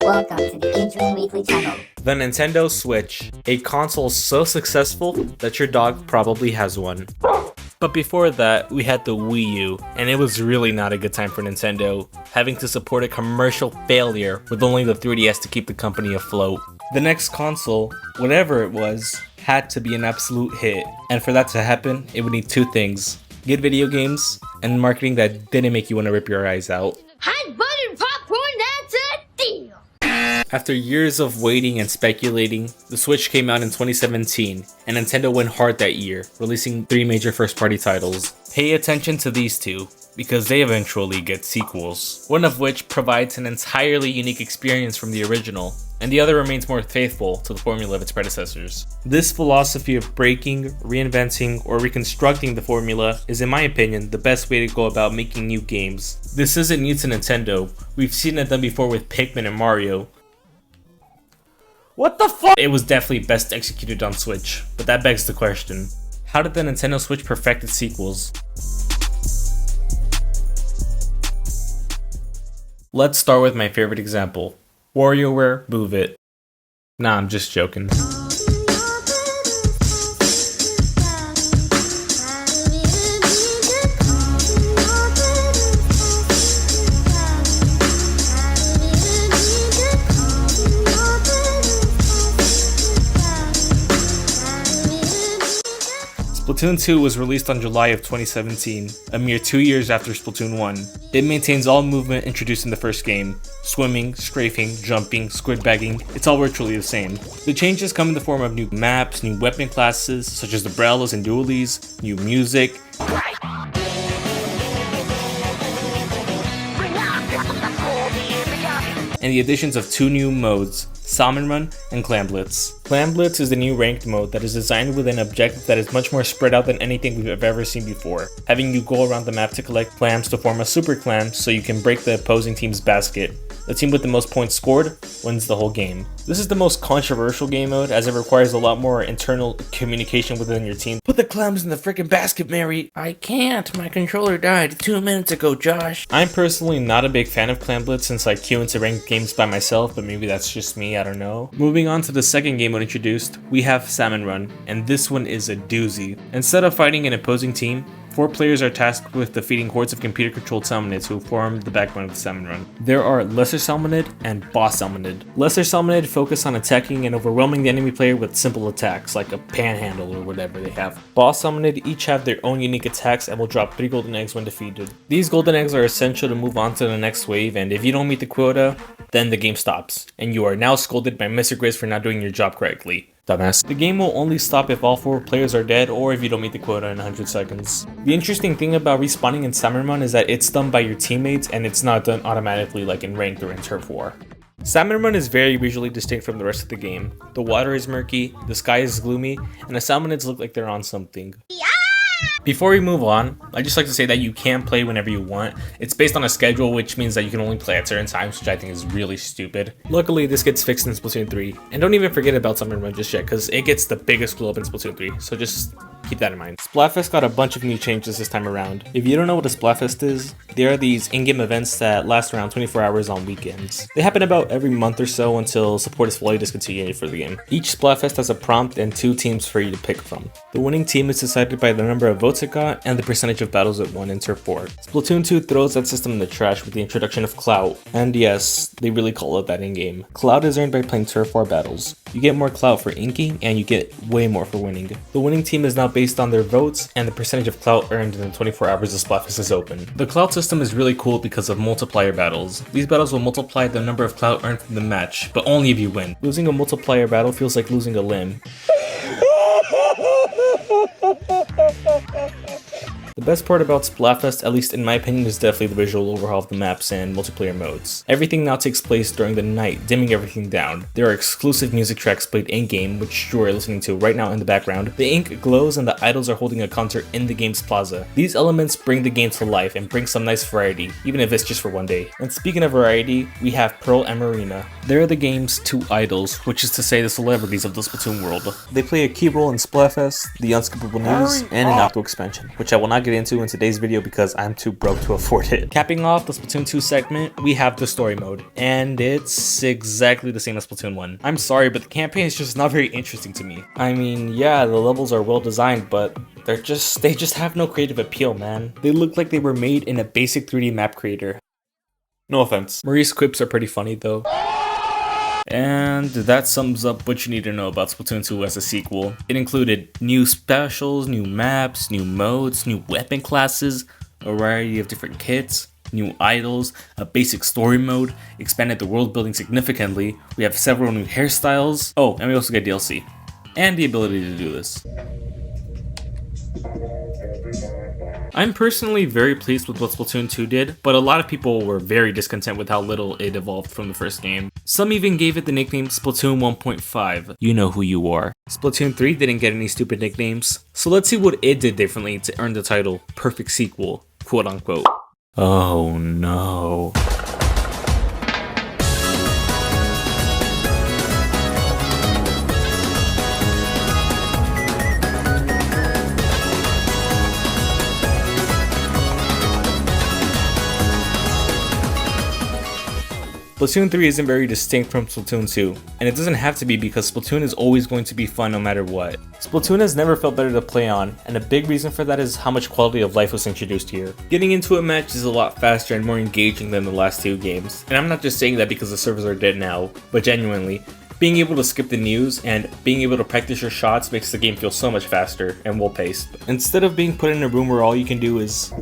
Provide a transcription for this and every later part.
Welcome to the Intro Weekly channel. The Nintendo Switch, a console so successful that your dog probably has one. But before that, we had the Wii U, and it was really not a good time for Nintendo, having to support a commercial failure with only the 3DS to keep the company afloat. The next console, whatever it was, had to be an absolute hit, and for that to happen, it would need two things: good video games, and marketing that didn't make you want to rip your eyes out. Hot buttered popcorn, that's a deal! After years of waiting and speculating, the Switch came out in 2017, and Nintendo went hard that year, releasing 3 major first-party titles. Pay attention to these two, because they eventually get sequels, one of which provides an entirely unique experience from the original, and the other remains more faithful to the formula of its predecessors. This philosophy of breaking, reinventing, or reconstructing the formula is, in my opinion, the best way to go about making new games. This isn't new to Nintendo. We've seen it done before with Pikmin and Mario. What the fuck? It was definitely best executed on Switch, but that begs the question: how did the Nintendo Switch perfect its sequels? Let's start with my favorite example: WarioWare Move It. Nah, I'm just joking. Splatoon 2 was released on July of 2017, a mere 2 years after Splatoon 1. It maintains all movement introduced in the first game: swimming, strafing, jumping, squid bagging, it's all virtually the same. The changes come in the form of new maps, new weapon classes such as the Brellas and Dualies, new music, and the additions of 2 new modes: Salmon Run and Clam Blitz. Clam Blitz is the new ranked mode that is designed with an objective that is much more spread out than anything we've ever seen before, having you go around the map to collect clams to form a super clam so you can break the opposing team's basket. The team with the most points scored wins the whole game. This is the most controversial game mode, as it requires a lot more internal communication within your team. Put the clams in the frickin' basket, Mary! I can't, my controller died 2 minutes ago, Josh! I'm personally not a big fan of Clam Blitz since I queue into ranked games by myself, but maybe that's just me, I don't know. Moving on to the second game mode introduced, we have Salmon Run, and this one is a doozy. Instead of fighting an opposing team, 4 players are tasked with defeating hordes of computer-controlled salmonids who form the backbone of the Salmon Run. There are Lesser Salmonid and Boss Salmonid. Lesser Salmonid focus on attacking and overwhelming the enemy player with simple attacks, like a panhandle or whatever they have. Boss Salmonid each have their own unique attacks and will drop 3 golden eggs when defeated. These golden eggs are essential to move on to the next wave, and if you don't meet the quota, then the game stops, and you are now scolded by Mr. Grizz for not doing your job correctly. Dumbass. The game will only stop if all 4 players are dead or if you don't meet the quota in 100 seconds. The interesting thing about respawning in Salmon Run is that it's done by your teammates and it's not done automatically like in Ranked or in Turf War. Salmon Run is very visually distinct from the rest of the game. The water is murky, the sky is gloomy, and the salmonids look like they're on something. Before we move on, I'd just like to say that you can play whenever you want. It's based on a schedule, which means that you can only play at certain times, which I think is really stupid. Luckily, this gets fixed in Splatoon 3. And don't even forget about Salmon Run just yet, because it gets the biggest glow up in Splatoon 3, so just keep that in mind. Splatfest got a bunch of new changes this time around. If you don't know what a Splatfest is, they are these in-game events that last around 24 hours on weekends. They happen about every month or so until support is fully discontinued for the game. Each Splatfest has a prompt and 2 teams for you to pick from. The winning team is decided by the number of votes it got and the percentage of battles it won in Turf 4. Splatoon 2 throws that system in the trash with the introduction of Clout, and yes, they really call it that in-game. Clout is earned by playing Turf 4 battles. You get more clout for inking, and you get way more for winning. The winning team is now based on their votes and the percentage of clout earned in the 24 hours the Splatfest is open. The clout system is really cool because of multiplier battles. These battles will multiply the number of clout earned from the match, but only if you win. Losing a multiplier battle feels like losing a limb. The best part about Splatfest, at least in my opinion, is definitely the visual overhaul of the maps and multiplayer modes. Everything now takes place during the night, dimming everything down. There are exclusive music tracks played in-game, which you are listening to right now in the background. The ink glows and the idols are holding a concert in the game's plaza. These elements bring the game to life and bring some nice variety, even if it's just for one day. And speaking of variety, we have Pearl and Marina. They're the game's 2 idols, which is to say the celebrities of the Splatoon world. They play a key role in Splatfest, the Unskippable News, and an Octo expansion, which I will not give get into in today's video because I'm too broke to afford it. Capping off the Splatoon 2 segment, we have the story mode, and it's exactly the same as Splatoon 1. I'm sorry, but the campaign is just not very interesting to me. I mean, yeah, the levels are well designed, but they just have no creative appeal, man. They look like they were made in a basic 3D map creator. No offense. Marie's quips are pretty funny though. And that sums up what you need to know about Splatoon 2 as a sequel. It included new specials, new maps, new modes, new weapon classes, a variety of different kits, new idols, a basic story mode, expanded the world building significantly, we have several new hairstyles, oh, and we also get DLC, and the ability to do this. I'm personally very pleased with what Splatoon 2 did, but a lot of people were very discontent with how little it evolved from the first game. Some even gave it the nickname Splatoon 1.5. You know who you are. Splatoon 3 didn't get any stupid nicknames, so let's see what it did differently to earn the title Perfect Sequel, quote unquote. Oh no. Splatoon 3 isn't very distinct from Splatoon 2, and it doesn't have to be because Splatoon is always going to be fun no matter what. Splatoon has never felt better to play on, and a big reason for that is how much quality of life was introduced here. Getting into a match is a lot faster and more engaging than the last two games, and I'm not just saying that because the servers are dead now, but genuinely, being able to skip the news and being able to practice your shots makes the game feel so much faster and well-paced. Instead of being put in a room where all you can do is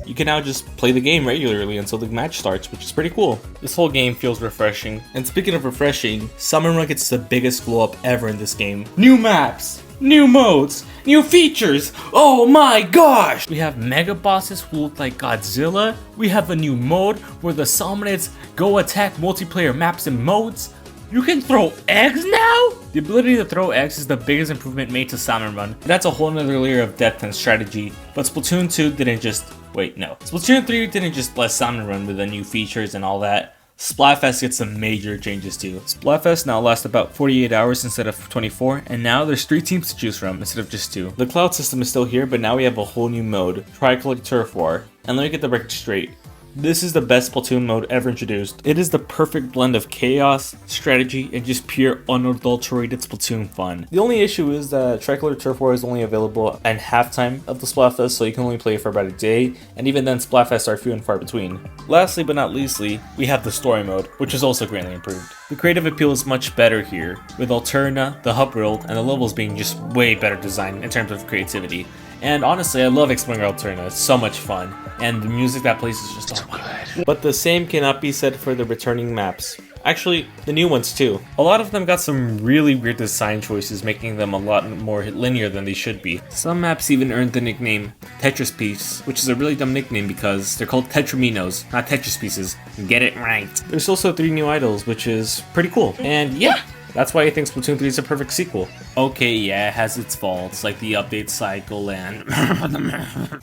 you can now just play the game regularly until the match starts, which is pretty cool. This whole game feels refreshing. And speaking of refreshing, Summer Run gets the biggest glow up ever in this game. New maps, new modes, new features, oh my gosh! We have mega bosses who look like Godzilla. We have a new mode where the Salmonids go attack multiplayer maps and modes. You can throw eggs now? The ability to throw eggs is the biggest improvement made to Salmon Run. That's a whole nother layer of depth and strategy, but Splatoon 2 didn't just... wait, no. Splatoon 3 didn't just bless Salmon Run with the new features and all that. Splatfest gets some major changes too. Splatfest now lasts about 48 hours instead of 24, and now there's 3 teams to choose from instead of just 2. The cloud system is still here, but now we have a whole new mode, Tricolor Turf War. And let me get the record straight. This is the best Splatoon mode ever introduced. It is the perfect blend of chaos, strategy, and just pure unadulterated Splatoon fun. The only issue is that Tricolor Turf War is only available at halftime of the Splatfest, so you can only play it for about a day, and even then Splatfests are few and far between. Lastly but not leastly, we have the story mode, which is also greatly improved. The creative appeal is much better here, with Alterna, the hub world, and the levels being just way better designed in terms of creativity. And honestly, I love exploring Alterna, it's so much fun, and the music that plays is just so good. But the same cannot be said for the returning maps. Actually, the new ones too. A lot of them got some really weird design choices, making them a lot more linear than they should be. Some maps even earned the nickname Tetris Piece, which is a really dumb nickname because they're called Tetraminos, not Tetris Pieces. Get it right. There's also 3 new idols, which is pretty cool. And yeah, that's why I think Splatoon 3 is a perfect sequel. Okay, yeah, it has its faults, like the update cycle and...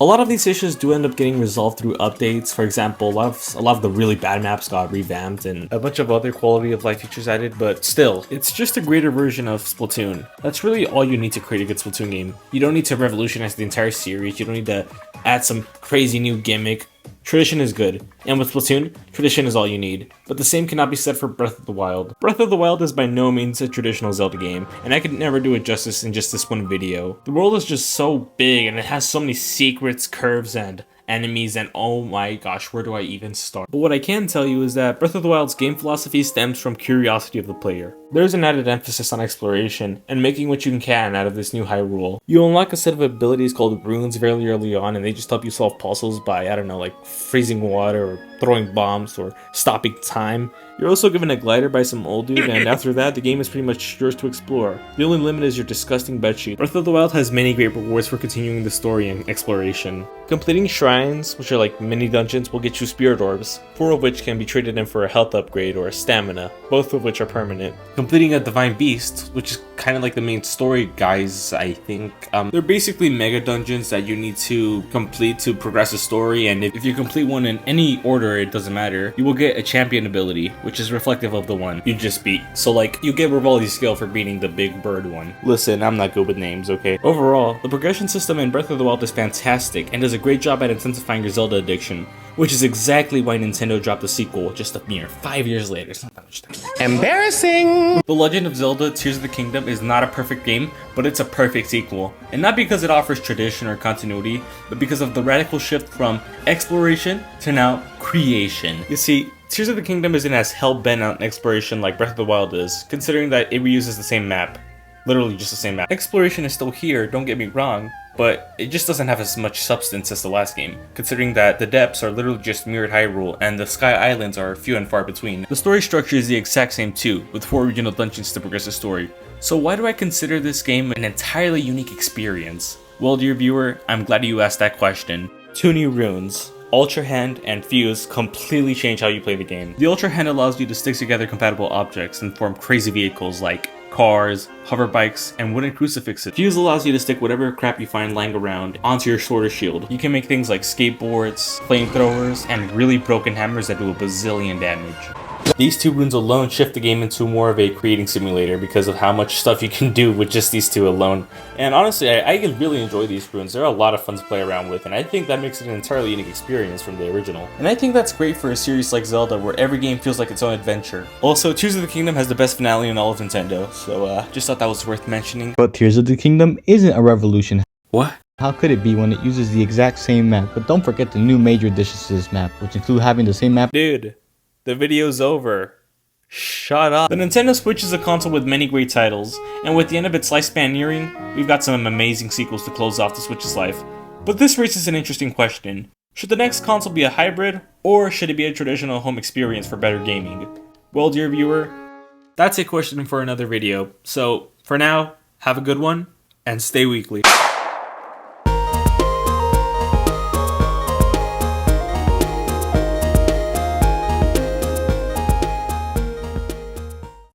A lot of these issues do end up getting resolved through updates. For example, a lot of the really bad maps got revamped and a bunch of other quality of life features added, but still, it's just a greater version of Splatoon. That's really all you need to create a good Splatoon game. You don't need to revolutionize the entire series, you don't need to add some crazy new gimmick. Tradition is good, and with Splatoon, tradition is all you need. But the same cannot be said for Breath of the Wild. Breath of the Wild is by no means a traditional Zelda game, and I could never do it justice in just this one video. The world is just so big, and it has so many secrets, curves, and enemies, and oh my gosh, where do I even start? But what I can tell you is that Breath of the Wild's game philosophy stems from curiosity of the player. There's an added emphasis on exploration, and making what you can out of this new Hyrule. You unlock a set of abilities called runes very early on, and they just help you solve puzzles by, I don't know, like freezing water, or throwing bombs, or stopping time. You're also given a glider by some old dude, and after that, the game is pretty much yours to explore. The only limit is your disgusting bedsheet. Breath of the Wild has many great rewards for continuing the story and exploration. Completing shrines, which are like mini dungeons, will get you spirit orbs, 4 of which can be traded in for a health upgrade or a stamina, both of which are permanent. Completing a divine beast, which is kind of like the main story guys, I think. They're basically mega dungeons that you need to complete to progress the story, and if you complete one in any order, it doesn't matter, you will get a champion ability, which is reflective of the one you just beat. So like, you get Rivali's skill for beating the big bird one. Listen, I'm not good with names, okay? Overall, the progression system in Breath of the Wild is fantastic and does a great job at intensifying your Zelda addiction, which is exactly why Nintendo dropped the sequel just a mere 5 years later. It's not that much time. Embarrassing! The Legend of Zelda Tears of the Kingdom is not a perfect game, but it's a perfect sequel. And not because it offers tradition or continuity, but because of the radical shift from exploration to now creation. You see, Tears of the Kingdom isn't as hell-bent on exploration like Breath of the Wild is, considering that it reuses the same map. Literally just the same map. Exploration is still here, don't get me wrong, but it just doesn't have as much substance as the last game, considering that the depths are literally just mirrored Hyrule and the Sky Islands are few and far between. The story structure is the exact same too, with 4 regional dungeons to progress the story. So why do I consider this game an entirely unique experience? Well, dear viewer, I'm glad you asked that question. 2 new runes, Ultra Hand and Fuse, completely change how you play the game. The Ultra Hand allows you to stick together compatible objects and form crazy vehicles like cars, hover bikes, and wooden crucifixes. Fuse allows you to stick whatever crap you find lying around onto your sword or shield. You can make things like skateboards, flamethrowers, and really broken hammers that do a bazillion damage. These 2 runes alone shift the game into more of a creating simulator because of how much stuff you can do with just these 2 alone. And honestly, I really enjoy these runes. They're a lot of fun to play around with, and I think that makes it an entirely unique experience from the original. And I think that's great for a series like Zelda, where every game feels like its own adventure. Also, Tears of the Kingdom has the best finale in all of Nintendo, so just thought that was worth mentioning. But Tears of the Kingdom isn't a revolution. What? How could it be when it uses the exact same map? But don't forget the new major additions to this map, which include having the same map. Dude, the video's over. Shut up. The Nintendo Switch is a console with many great titles, and with the end of its lifespan nearing, we've got some amazing sequels to close off the Switch's life. But this raises an interesting question. Should the next console be a hybrid, or should it be a traditional home experience for better gaming? Well, dear viewer, that's a question for another video. So, for now, have a good one, and stay weekly.